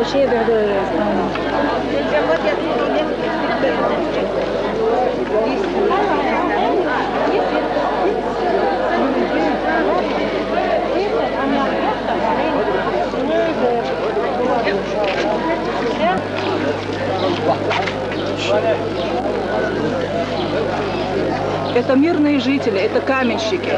شيء بهدول Это мирные жители, это каменщики.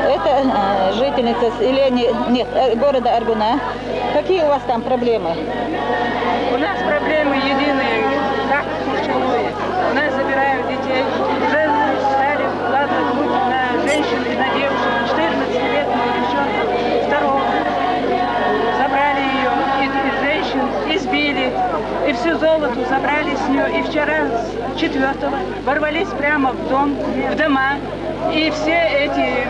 Это жительница города Аргуна. Какие у вас там проблемы? У нас проблемы единые, как ключевые. У нас забирают детей. Уже стали вкладывать руки на женщин и на девушек. 14-летнюю девчонку, второго. Забрали ее, и женщин избили. И все золото забрали с нее. И вчера, 4-го, ворвались прямо в дом, в дома. И все эти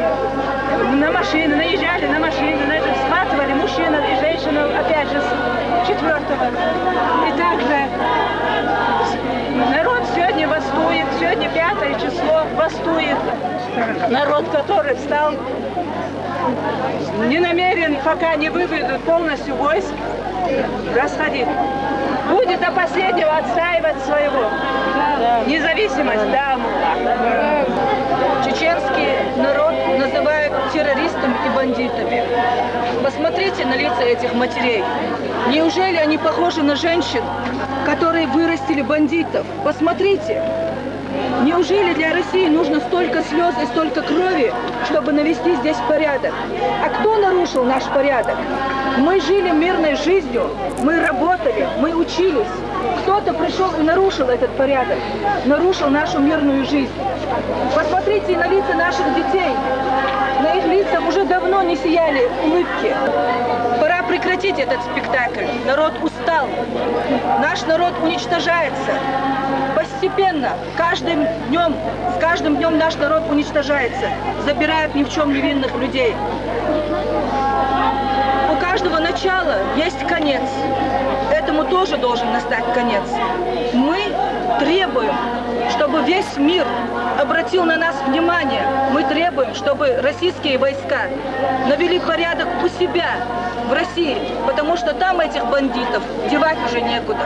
на машины, наезжали на машины, схватывали мужчину и женщину, опять же, с 4-го. И также народ сегодня бастует, сегодня 5 число, бастует. Народ, который встал, не намерен, пока не выведут полностью войск, расходить. Будет до последнего отстаивать своего. Независимость, да. Чеченский народ называют террористами и бандитами. Посмотрите на лица этих матерей. Неужели они похожи на женщин, которые вырастили бандитов? Посмотрите. Неужели для России нужно столько слез и столько крови, чтобы навести здесь порядок? А кто нарушил наш порядок? Мы жили мирной жизнью, мы работали, мы учились. Кто-то пришел и нарушил этот порядок, нарушил нашу мирную жизнь. Посмотрите на лица наших детей. На их лицах уже давно не сияли улыбки. Пора прекратить этот спектакль. Народ устал. Наш народ уничтожается. Постепенно, с каждым днем наш народ уничтожается. Забирают ни в чем невинных людей. У каждого начала есть конец. Этому тоже должен настать конец. Мы требуем, чтобы весь мир обратил на нас внимание. Мы требуем, чтобы российские войска навели порядок у себя, в России, потому что там этих бандитов девать уже некуда.